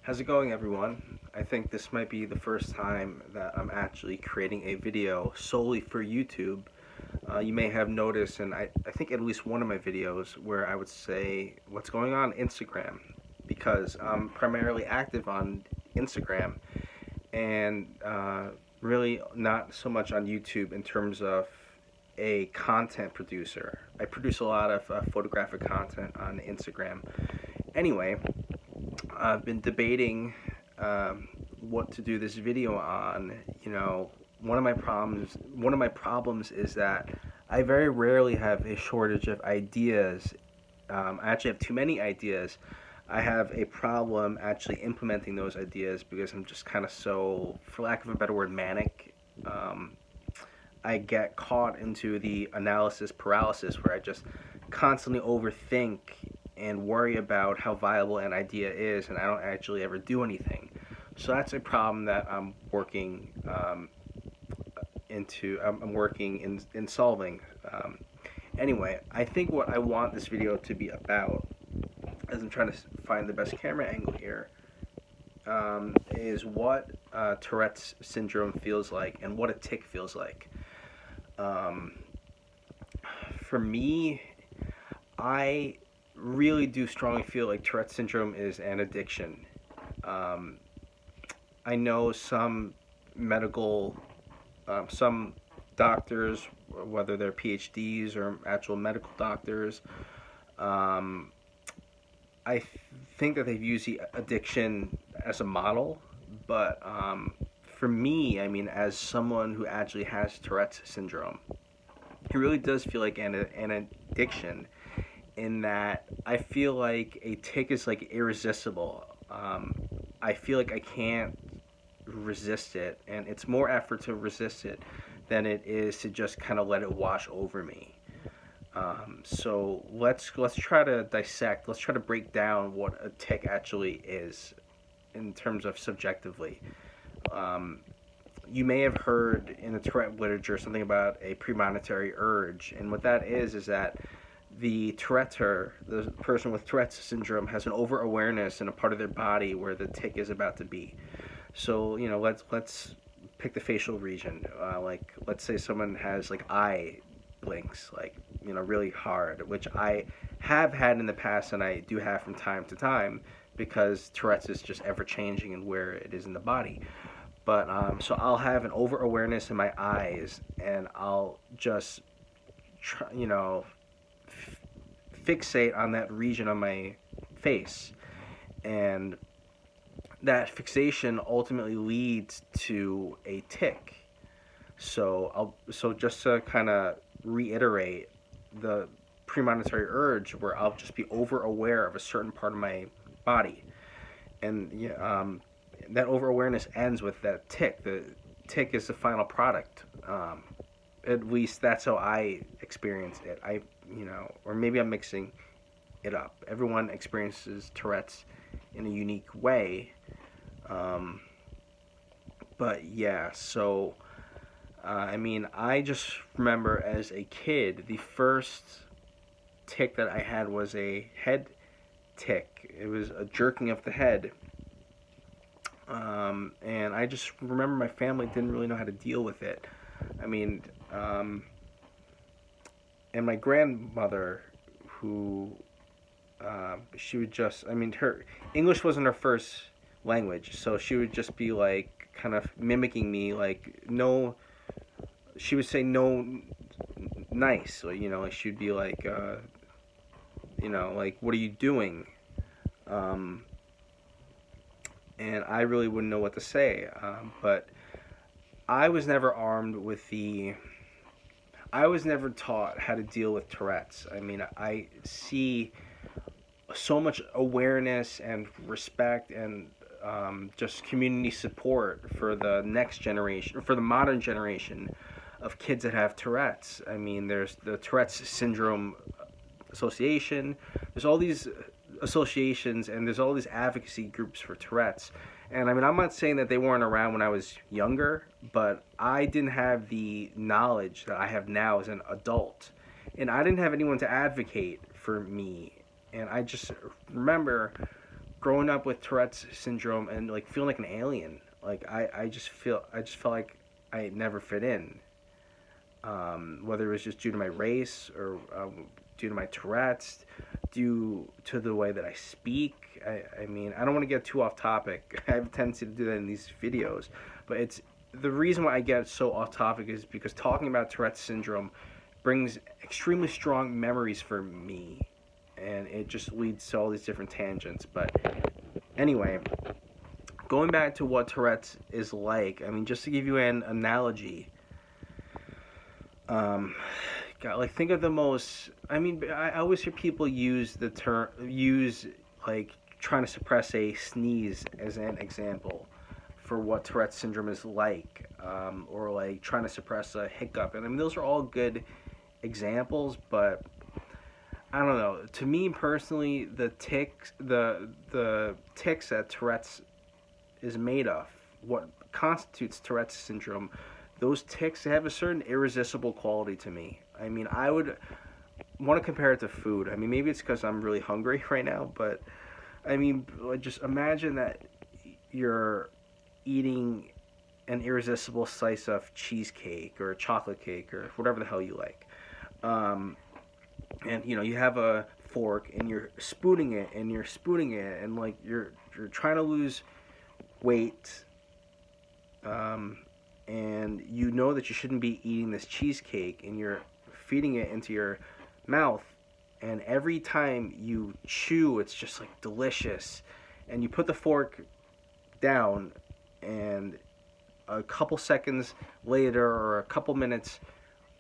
How's it going, everyone? I think this might be the first time that I'm actually creating a video solely for YouTube. You may have noticed, and I think at least one of my videos, where I would say what's going on Instagram, because I'm primarily active on Instagram and really not so much on YouTube in terms of a content producer. I produce a lot of photographic content on Instagram. Anyway, I've been debating what to do this video on. One of my problems is that I very rarely have a shortage of ideas. I actually have too many ideas. I have a problem actually implementing those ideas because I'm just kind of so, for lack of a better word, manic. I get caught into the analysis paralysis where I just constantly overthink and worry about how viable an idea is, and I don't actually ever do anything. So that's a problem that I'm working I'm working in solving. Anyway, I think what I want this video to be about, as I'm trying to find the best camera angle here, is what Tourette's syndrome feels like and what a tic feels like. For me, I really do strongly feel like Tourette's syndrome is an addiction. I know some some doctors, whether they're PhDs or actual medical doctors, I think that they've used the addiction as a model, but for me, I mean, as someone who actually has Tourette's syndrome, it really does feel like an addiction, in that I feel like a tic is like irresistible. I feel like I can't resist it, and it's more effort to resist it than it is to just kind of let it wash over me. So let's try to dissect. Let's try to break down what a tic actually is in terms of subjectively. You may have heard in the Tourette literature something about a premonitory urge, and what that is that the Touretteur, the person with Tourette's syndrome, has an over-awareness in a part of their body where the tic is about to be. So, let's pick the facial region. Like, let's say someone has like eye blinks, like, really hard, which I have had in the past, and I do have from time to time, because Tourette's is just ever changing and where it is in the body. But so I'll have an over awareness in my eyes, and I'll just fixate on that region on my face, and that fixation ultimately leads to a tic. So just to kind of reiterate, the premonitory urge, where I'll just be over aware of a certain part of my body, and that over awareness ends with that tic. The tic is the final product. At least that's how I experience it. Or maybe I'm mixing it up. Everyone experiences Tourette's in a unique way. But yeah, so I just remember as a kid, the first tic that I had was a head tic. It was a jerking of the head. And I just remember my family didn't really know how to deal with it. And my grandmother, who, she would just, her English wasn't her first language, so she would just be like kind of mimicking me, like, no, she would say no, nice, or, like she'd be like, like, what are you doing? And I really wouldn't know what to say, but I was never I was never taught how to deal with Tourette's. I see so much awareness and respect and just community support for the next generation, for the modern generation of kids that have Tourette's. There's the Tourette's Syndrome Association. There's all these associations, and there's all these advocacy groups for Tourette's. And I'm not saying that they weren't around when I was younger, but I didn't have the knowledge that I have now as an adult. And I didn't have anyone to advocate for me. And I just remember growing up with Tourette's syndrome and like feeling like an alien. Like I just felt like I never fit in. Whether it was just due to my race or due to my Tourette's, due to the way that I speak. I mean, I don't want to get too off topic. I have a tendency to do that in these videos, but it's the reason why I get so off topic is because talking about Tourette's syndrome brings extremely strong memories for me, and it just leads to all these different tangents. But anyway, going back to what Tourette's is like, I mean, just to give you an analogy, God, like think of the most. I mean, I always hear people use the term, like trying to suppress a sneeze as an example for what Tourette's syndrome is like, or like trying to suppress a hiccup. And I mean, those are all good examples, but I don't know. To me personally, the tics that Tourette's is made of, what constitutes Tourette's syndrome, those tics, they have a certain irresistible quality to me. I mean, I would want to compare it to food. I mean, maybe it's because I'm really hungry right now, but I mean, just imagine that you're eating an irresistible slice of cheesecake or chocolate cake or whatever the hell you like. And you know, you have a fork and you're spooning it and like you're trying to lose weight, and you know that you shouldn't be eating this cheesecake, and you're feeding it into your mouth, and every time you chew it's just like delicious, and you put the fork down, and a couple seconds later or a couple minutes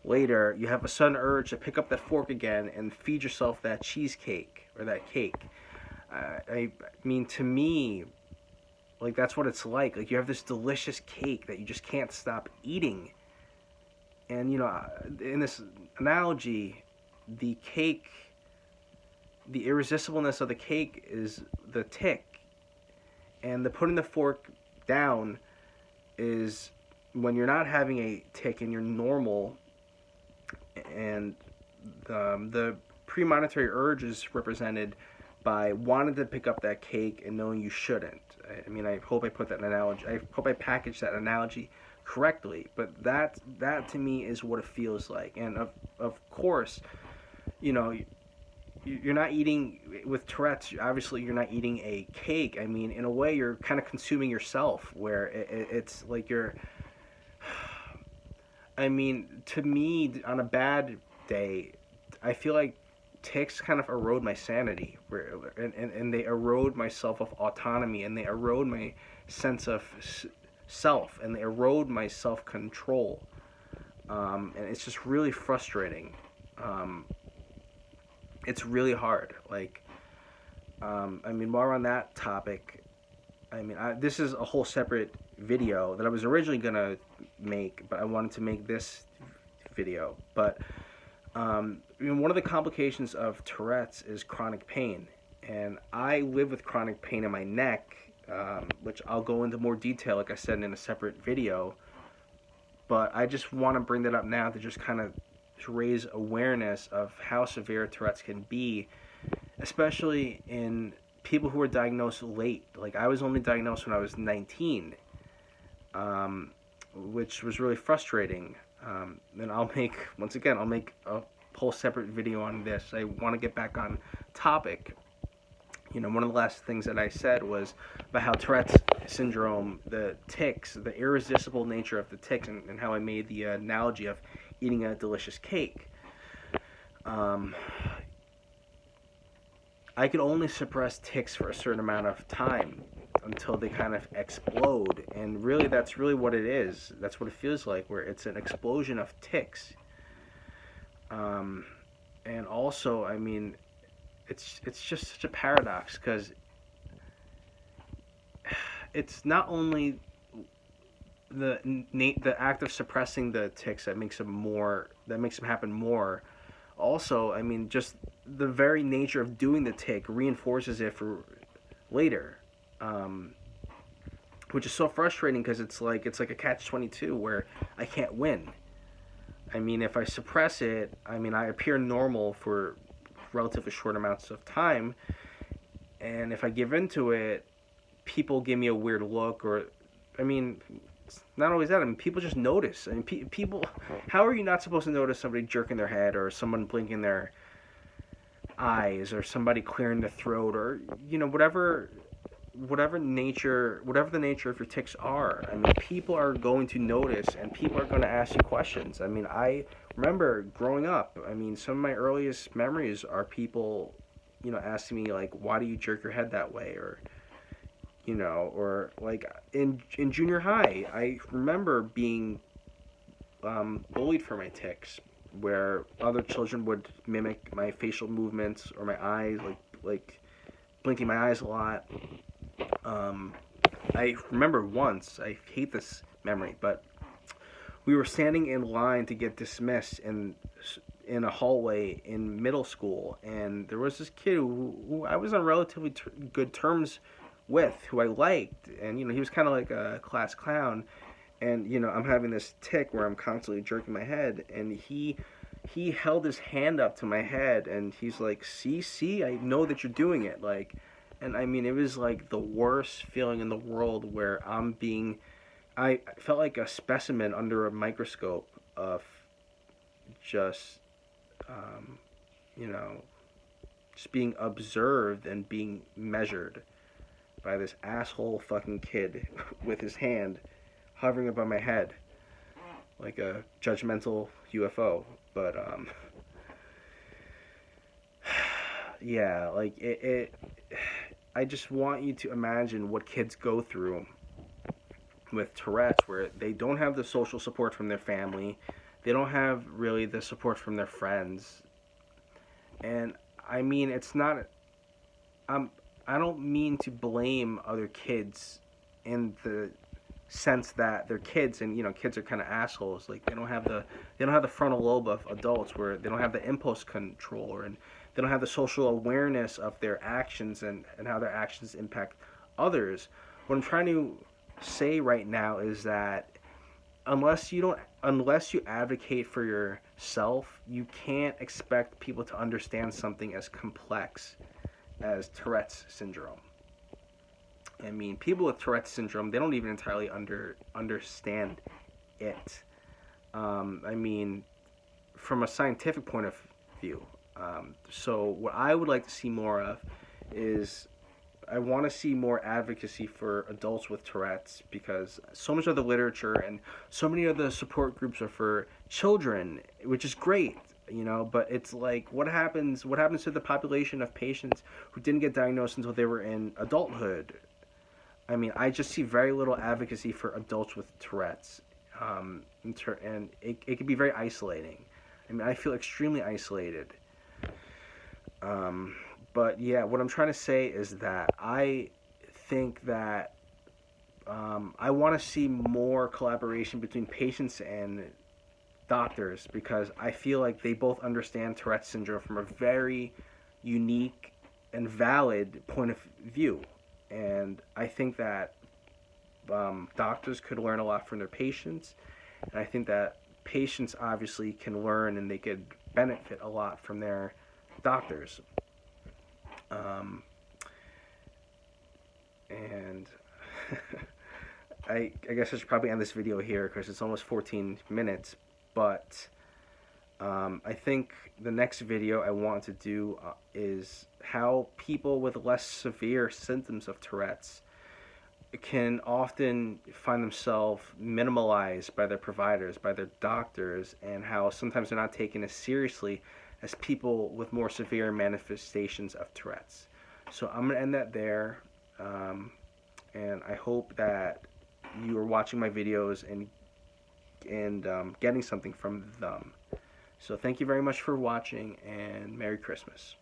later you have a sudden urge to pick up that fork again and feed yourself that cheesecake or that cake. I mean, to me, like, that's what it's like. Like, you have this delicious cake that you just can't stop eating. And, you know, in this analogy, the cake, the irresistibleness of the cake is the tic. And the putting the fork down is when you're not having a tic and you're normal, and the premonitory urge is represented by wanting to pick up that cake and knowing you shouldn't. I mean, I hope I put that analogy, I hope I packaged that analogy correctly, but that to me is what it feels like. And of course, you know, you're not eating with Tourette's, obviously you're not eating a cake. I mean, in a way you're kind of consuming yourself, where it's like you're, I mean, to me, on a bad day, I feel like tics kind of erode my sanity, and they erode my self of autonomy, and they erode my sense of self, and they erode my self-control, and it's just really frustrating. It's really hard. Like, I mean, more on that topic, I mean, this is a whole separate video that I was originally gonna make, but I wanted to make this video. But I mean, one of the complications of Tourette's is chronic pain, and I live with chronic pain in my neck, which I'll go into more detail, like I said, in a separate video. But I just want to bring that up now to just kind of raise awareness of how severe Tourette's can be, especially in people who are diagnosed late. Like, I was only diagnosed when I was 19, which was really frustrating. And I'll make a whole separate video on this. I want to get back on topic. You know, one of the last things that I said was about how Tourette's syndrome, the tics, the irresistible nature of the tics, and how I made the analogy of eating a delicious cake. I could only suppress tics for a certain amount of time until they kind of explode, and really that's really what it is. That's what it feels like, where it's an explosion of tics. And also, I mean, it's just such a paradox, because it's not only the act of suppressing the tics that makes them happen more. Also, I mean, just the very nature of doing the tic reinforces it for later, which is so frustrating, because it's like a catch-22 where I can't win. I mean, if I suppress it, I mean, I appear normal for relatively short amounts of time, And if I give into it, people give me a weird look, or, I mean, it's not always that. I mean, people just notice. I mean, people, how are you not supposed to notice somebody jerking their head, or someone blinking their eyes, or somebody clearing their throat, or, whatever the nature of your tics are. I mean, people are going to notice, and people are going to ask you questions. I mean, I remember growing up. I mean, some of my earliest memories are people, asking me like, "Why do you jerk your head that way?" Or like in junior high, I remember being bullied for my tics, where other children would mimic my facial movements or my eyes, like blinking my eyes a lot. I remember once, I hate this memory, but we were standing in line to get dismissed in a hallway in middle school, and there was this kid who I was on relatively good terms with, who I liked, and he was kind of like a class clown, and I'm having this tic where I'm constantly jerking my head, and he held his hand up to my head, and he's like, see, I know that you're doing it, like. And I mean, it was like the worst feeling in the world, where I felt like a specimen under a microscope of just, um, just being observed and being measured by this asshole fucking kid with his hand hovering above my head like a judgmental UFO. But, yeah, like I just want you to imagine what kids go through with Tourette's, where they don't have the social support from their family, they don't have really the support from their friends. And I mean, it's not, I don't mean to blame other kids in the sense that they're kids, and kids are kind of assholes. Like, they don't have the frontal lobe of adults, where they don't have the impulse control, and they don't have the social awareness of their actions, and how their actions impact others. What I'm trying to say right now is that unless you advocate for yourself, you can't expect people to understand something as complex as Tourette's syndrome. I mean, people with Tourette's syndrome, they don't even entirely understand it. I mean, from a scientific point of view. So what I would like to see more of is, I want to see more advocacy for adults with Tourette's, because so much of the literature and so many of the support groups are for children, which is great, but it's like, what happens to the population of patients who didn't get diagnosed until they were in adulthood? I mean, I just see very little advocacy for adults with Tourette's, and it can be very isolating. I mean, I feel extremely isolated. But yeah, what I'm trying to say is that I think that I want to see more collaboration between patients and doctors, because I feel like they both understand Tourette's syndrome from a very unique and valid point of view. And I think that doctors could learn a lot from their patients, and I think that patients obviously can learn, and they could benefit a lot from their doctors. And I guess I should probably end this video here, because it's almost 14 minutes, but I think the next video I want to do is how people with less severe symptoms of Tourette's can often find themselves minimalized by their providers, by their doctors, and how sometimes they're not taken as seriously as people with more severe manifestations of Tourette's. So I'm going to end that there, and I hope that you are watching my videos and getting something from them. So thank you very much for watching, and Merry Christmas.